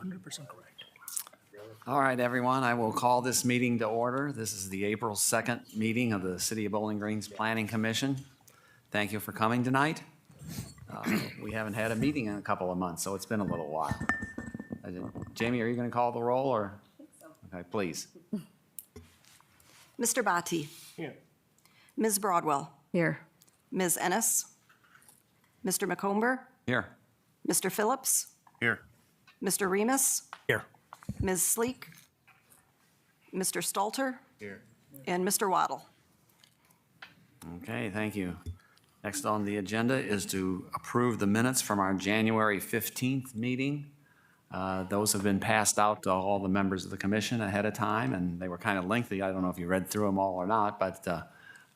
100% correct. All right, everyone, I will call this meeting to order. This is the April 2nd meeting of the City of Bowling Green's Planning Commission. Thank you for coming tonight. We haven't had a meeting in a couple of months, so it's been a little while. Jamie, are you going to call the roll, or? I think so. Okay, please. Mr. Bhatti. Here. Ms. Broadwell. Here. Ms. Ennis. Mr. McComber. Here. Mr. Phillips. Here. Mr. Remus. Here. Ms. Sleek. Mr. Stalter. Here. And Mr. Waddle. Okay, thank you. Next on the agenda is to approve the minutes from our January 15th meeting. Those have been passed out to all the members of the commission ahead of time, and they were kind of lengthy. I don't know if you read through them all or not, but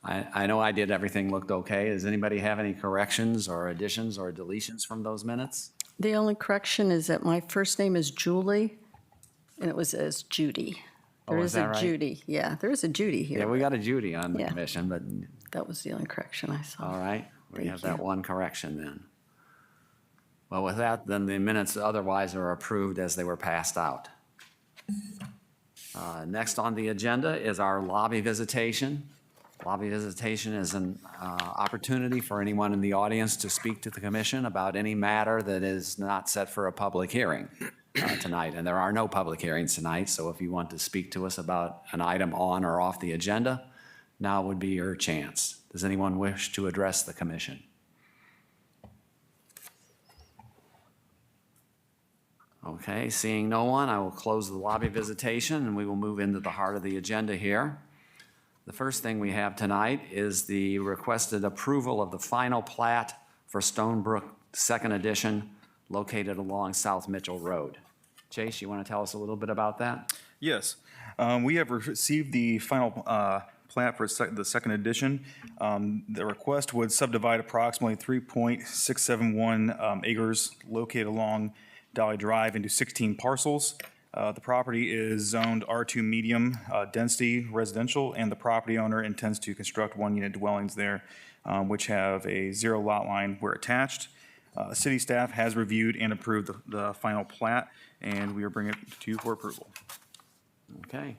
I know I did. Everything looked okay. Does anybody have any corrections or additions or deletions from those minutes? The only correction is that my first name is Julie, and it was as Judy. There is is that a right? Judy. Yeah, there is a Judy here. Yeah, we got a Judy on the Yeah. commission, but That was the only correction I saw. all right, we Thank have that you. one correction then. Well, with that, then the minutes otherwise are approved as they were passed out. Next on the agenda is our lobby visitation. Lobby visitation is an opportunity for anyone in the audience to speak to the commission about any matter that is not set for a public hearing tonight. And there are no public hearings tonight, so if you want to speak to us about an item on or off the agenda, now would be your chance. Does anyone wish to address the commission? Okay, seeing no one, I will close the lobby visitation and we will move into the heart of the agenda here. The first thing we have tonight is the requested approval of the final plat for Stonebrook Second Edition located along South Mitchell Road. Chase, you want to tell us a little bit about that? Yes, we have received the final plat for the second edition. The request would subdivide approximately 3.671 acres located along Dolly Drive into 16 parcels. The property is zoned R2 medium density residential, and the property owner intends to construct one-unit dwellings there, which have a zero lot line where attached. City staff has reviewed and approved the final plat, and we are bringing it to you for approval. Okay.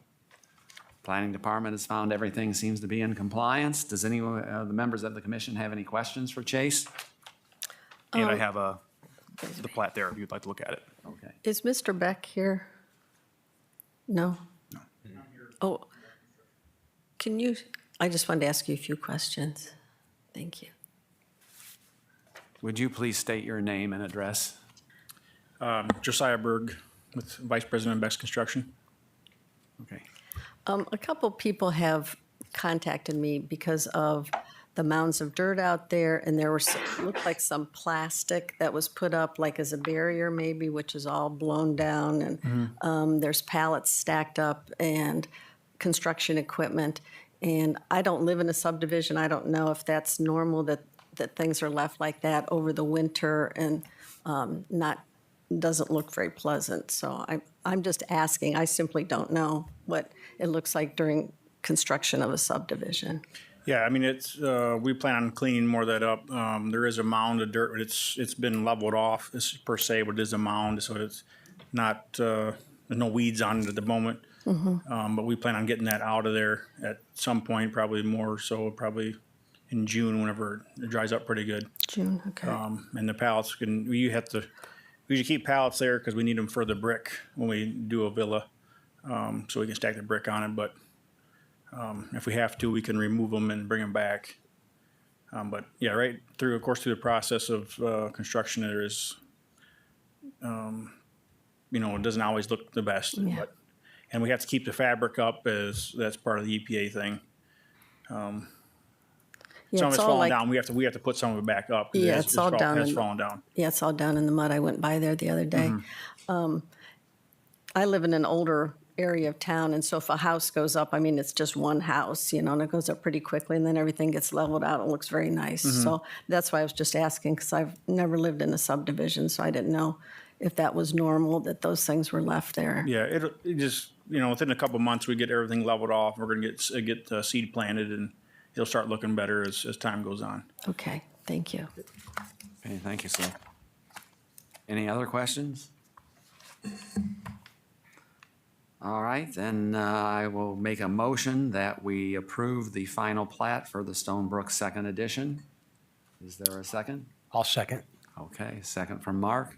Planning Department has found everything seems to be in compliance. Does any of the members of the commission have any questions for Chase? And I have the plat there if you'd like to look at it. Okay. Is Mr. Beck here? No? No. Oh, can you, I just wanted to ask you a few questions. Thank you. Would you please state your name and address? Josiah Berg with Vice President of Beck's Construction. Okay. A couple people have contacted me because of the mounds of dirt out there, and there was, looked like some plastic that was put up like as a barrier maybe, which is all blown down, and there's pallets stacked up and construction equipment. And I don't live in a subdivision. I don't know if that's normal that things are left like that over the winter and doesn't look very pleasant. So I'm just asking. I simply don't know what it looks like during construction of a subdivision. Yeah, I mean, it's, we plan on cleaning more of that up. There is a mound of dirt, but it's been leveled off per se, but it is a mound, so it's not, there's no weeds on it at the moment. But we plan on getting that out of there at some point, probably more so probably in June, whenever it dries up pretty good. June, okay. And the pallets we usually keep pallets there because we need them for the brick when we do a villa, so we can stack the brick on it. But if we have to, we can remove them and bring them back. But yeah, right through, of course, through the process of construction, there is, it doesn't always look the best. Yeah. And we have to keep the fabric up as that's part of the EPA thing. Yeah, Some of it's it's all falling like, down. We have to put some of it back up. 'Cause Yeah, it's all down It's in- falling down. yeah, it's all down in the mud. I went by there the other day. I live in an older area of town, and so if a house goes up, I mean, it's just one house, and it goes up pretty quickly, and then everything gets leveled out. It looks very nice. So that's why I was just asking, because I've never lived in a subdivision, so I didn't know if that was normal, that those things were left there. Yeah, it just, within a couple of months, we get everything leveled off. We're going to get seed planted, and it'll start looking better as time goes on. Okay, thank you. Okay, thank you, sir. Any other questions? All right, then I will make a motion that we approve the final plat for the Stonebrook Second Edition. Is there a second? I'll second. Okay, second from Mark.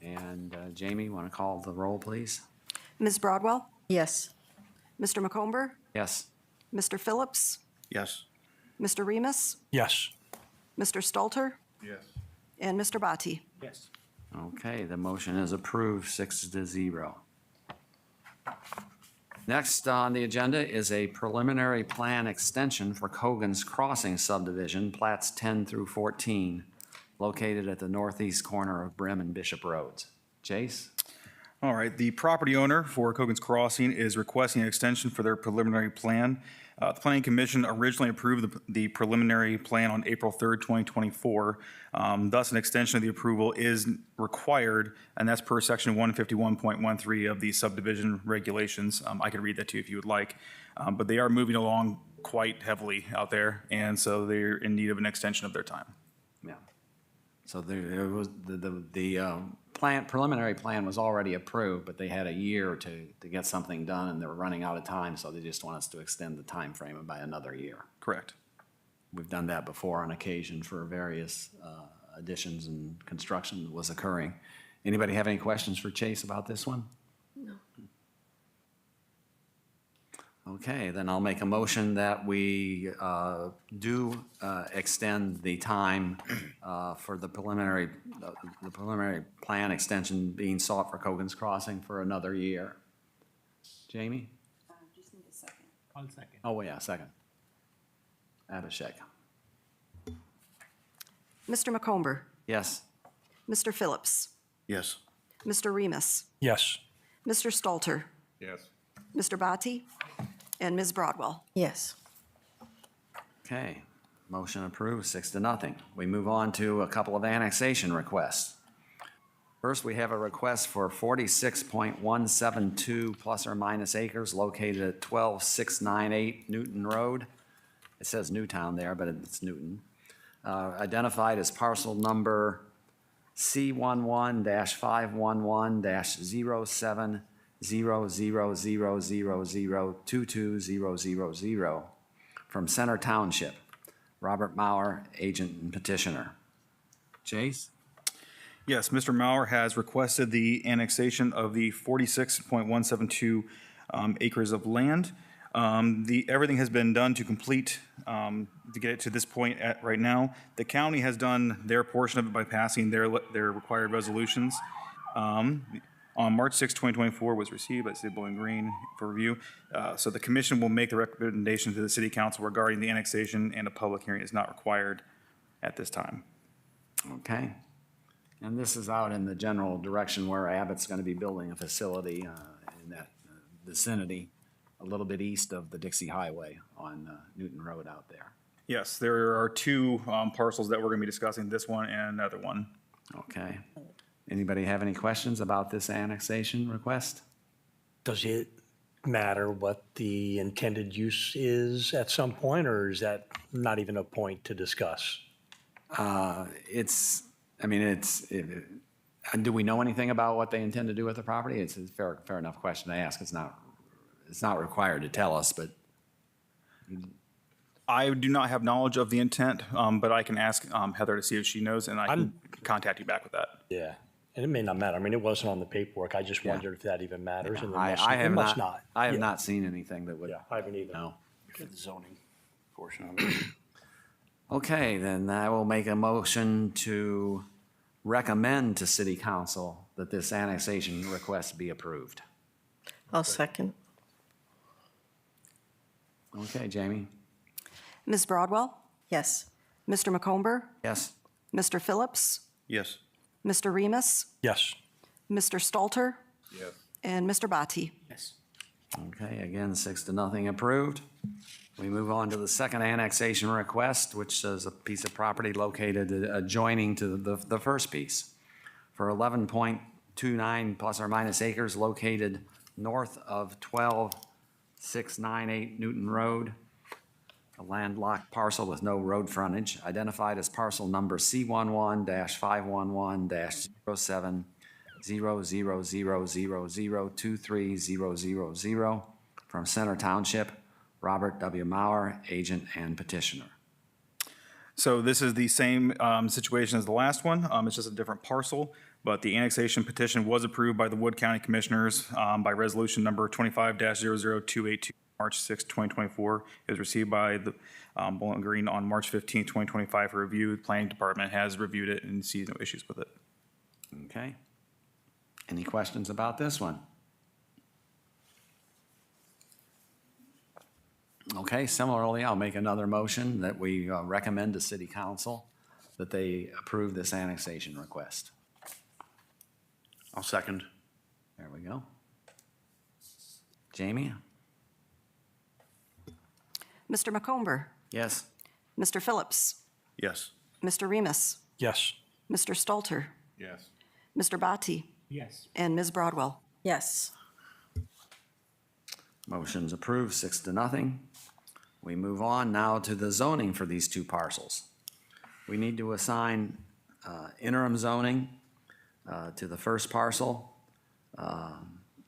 And Jamie, want to call the roll, please? Ms. Broadwell, Yes. Mr. McComber, Yes. Mr. Phillips, Yes. Mr. Remus, Yes. Mr. Stalter, Yes. and Mr. Bati. Yes. Okay, the motion is approved, 6-0. Next on the agenda is a preliminary plan extension for Cogan's Crossing subdivision, plats 10 through 14, located at the northeast corner of Brim and Bishop Roads. Chase? All right, the property owner for Cogan's Crossing is requesting an extension for their preliminary plan. The Planning Commission originally approved the preliminary plan on April 3rd, 2024. Thus, an extension of the approval is required, and that's per section 151.13 of the subdivision regulations. I could read that to you if you would like. But they are moving along quite heavily out there, and so they're in need of an extension of their time. Yeah. So there was, the preliminary plan was already approved, but they had a year to get something done, and they were running out of time, so they just want us to extend the time frame by another year. Correct. We've done that before on occasion for various additions and construction that was occurring. Anybody have any questions for Chase about this one? No. Okay, then I'll make a motion that we do extend the time for the preliminary plan extension being sought for Cogan's Crossing for another year. Jamie? Just need a second. One second. Oh, yeah, second. Abhishek. Mr. McComber, Yes. Mr. Phillips, Yes. Mr. Remus, Yes. Mr. Stalter, Yes. Mr. Bati, and Ms. Broadwell. Yes. Okay, motion approved, 6-0. We move on to a couple of annexation requests. First, we have a request for 46.172 plus or minus acres located at 12698 Newton Road. It says Newtown there, but it's Newton. Identified as parcel number C11-511-070000220000 from Center Township. Robert Mauer, agent and petitioner. Chase? Yes, Mr. Mauer has requested the annexation of the 46.172 acres of land. Everything has been done to complete, to get it to this point right now. The county has done their portion of it by passing their required resolutions. On March 6, 2024 was received by the City of Bowling Green for review. So the commission will make the recommendation to the city council regarding the annexation, and a public hearing is not required at this time. Okay. And this is out in the general direction where Abbott's going to be building a facility in that vicinity, a little bit east of the Dixie Highway on Newton Road out there. Yes, there are two parcels that we're going to be discussing, this one and another one. Okay. Anybody have any questions about this annexation request? Does it matter what the intended use is at some point, or is that not even a point to discuss? Do we know anything about what they intend to do with the property? It's a fair enough question to ask. It's not required to tell us, but I do not have knowledge of the intent, but I can ask Heather to see if she knows, and I can contact you back with that. Yeah, and it may not matter. I mean, it wasn't on the paperwork. I just Yeah. wondered if that even matters, and I it have must not. not. I have Yeah. not seen anything that would. Yeah, I haven't either. No. For the zoning portion of it. Okay, then I will make a motion to recommend to city council that this annexation request be approved. I'll second. Okay, Jamie? Ms. Broadwell, Yes. Mr. McComber, Yes. Mr. Phillips, Yes. Mr. Remus, Yes. Mr. Stalter, Yes. and Mr. Bati. Yes. Okay, again, 6-0 approved. We move on to the second annexation request, which is a piece of property located adjoining to the first piece for 11.29 plus or minus acres located north of 12698 Newton Road, a landlocked parcel with no road frontage, identified as parcel number C11-511-07 00000230000 from Center Township, Robert W. Mauer, agent and petitioner. So this is the same situation as the last one. It's just a different parcel, but the annexation petition was approved by the Wood County Commissioners by resolution number 25-00282, March 6, 2024. It was received by the Bowling Green on March 15, 2025 for review. The Planning Department has reviewed it and sees no issues with it. Okay. Any questions about this one? Okay, similarly, I'll make another motion that we recommend to City Council that they approve this annexation request. I'll second. There we go. Jamie? Mr. McComber, Yes. Mr. Phillips, Yes. Mr. Remus, Yes. Mr. Stalter, Yes. Mr. Bati, Yes. and Ms. Broadwell. Yes. Motion's approved, 6-0. We move on now to the zoning for these two parcels. We need to assign interim zoning to the first parcel. I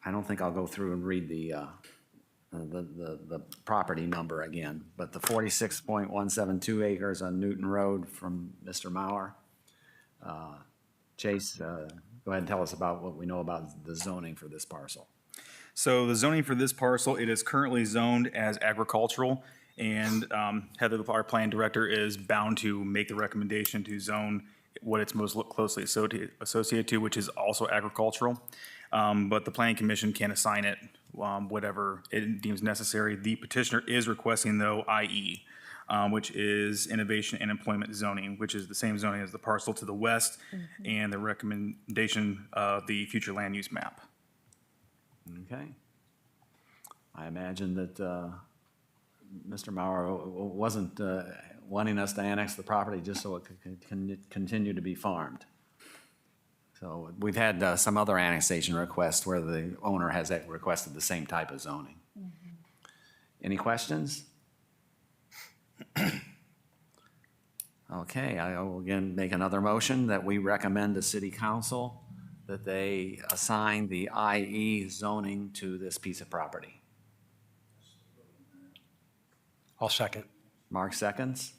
don't think I'll go through and read the property number again, but the 46.172 acres on Newton Road from Mr. Mauer. Chase, go ahead and tell us about what we know about the zoning for this parcel. So the zoning for this parcel, it is currently zoned as agricultural, and Heather, our plan director, is bound to make the recommendation to zone what it's most closely associated to, which is also agricultural. But the planning commission can assign it whatever it deems necessary. The petitioner is requesting, though, IE, which is innovation and employment zoning, which is the same zoning as the parcel to the west and the recommendation of the future land use map. Okay. I imagine that Mr. Mauer wasn't wanting us to annex the property just so it could continue to be farmed. So we've had some other annexation requests where the owner has requested the same type of zoning. Any questions? Okay, I will again make another motion that we recommend to City Council that they assign the IE zoning to this piece of property. I'll second. Mark seconds.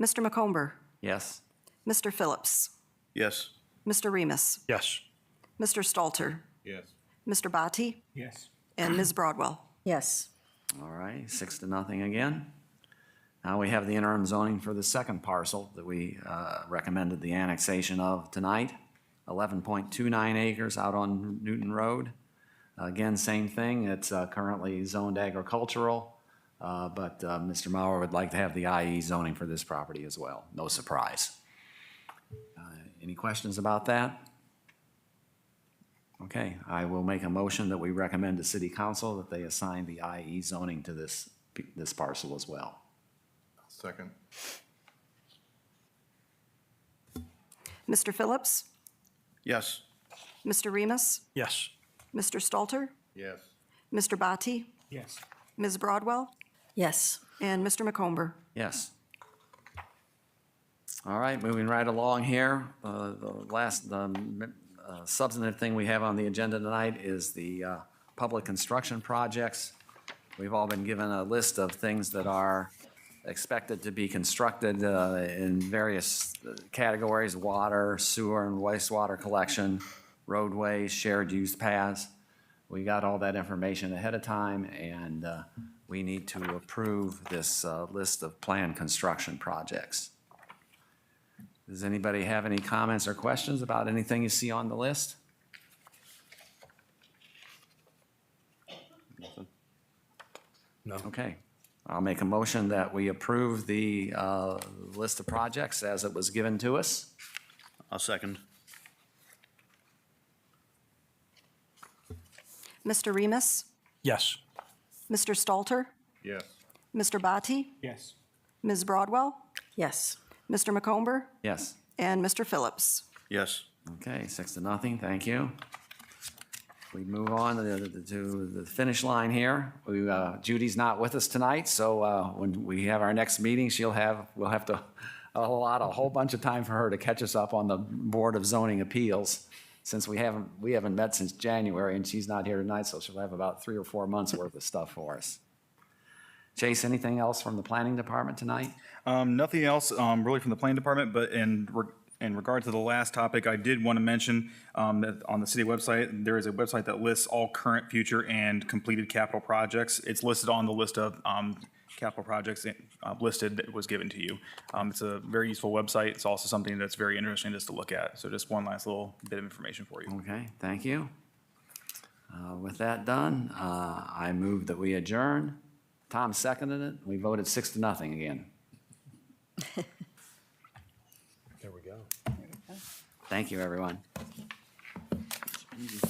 Mr. McComber, Yes. Mr. Phillips, Yes. Mr. Remus, Yes. Mr. Stalter, Yes. Mr. Bati, Yes. and Ms. Broadwell. Yes. All right, 6-0 again. Now we have the interim zoning for the second parcel that we recommended the annexation of tonight. 11.29 acres out on Newton Road. Again, same thing, it's currently zoned agricultural, but Mr. Mauer would like to have the IE zoning for this property as well. No surprise. Any questions about that? Okay, I will make a motion that we recommend to City Council that they assign the IE zoning to this parcel as well. Second. Mr. Phillips, Yes. Mr. Remus, Yes. Mr. Stalter, Yes. Mr. Bati, Yes. Ms. Broadwell, Yes. and Mr. McComber. Yes. All right, moving right along here. The last substantive thing we have on the agenda tonight is the public construction projects. We've all been given a list of things that are expected to be constructed in various categories: water, sewer, and wastewater collection, roadways, shared use paths. We got all that information ahead of time, and we need to approve this list of planned construction projects. Does anybody have any comments or questions about anything you see on the list? No. Okay, I'll make a motion that we approve the list of projects as it was given to us. I'll second. Mr. Remus, Yes. Mr. Stalter, Yes. Mr. Bati, Yes. Ms. Broadwell, Yes. Mr. McComber, Yes. and Mr. Phillips. Yes. Okay, 6-0, thank you. We move on to the finish line here. Judy's not with us tonight, so when we have our next meeting, we'll have to a whole bunch of time for her to catch us up on the Board of Zoning Appeals, since we haven't met since January, and she's not here tonight, so she'll have about 3 or 4 months worth of stuff for us. Chase, anything else from the planning department tonight? Nothing else really from the planning department, but in regard to the last topic, I did want to mention that on the city website, there is a website that lists all current, future, and completed capital projects. It's listed on the list of capital projects listed that was given to you. It's a very useful website. It's also something that's very interesting just to look at. So just one last little bit of information for you. Okay, thank you. With that done, I move that we adjourn. Tom seconded it. We voted 6-0 again. There we go. Thank you, everyone.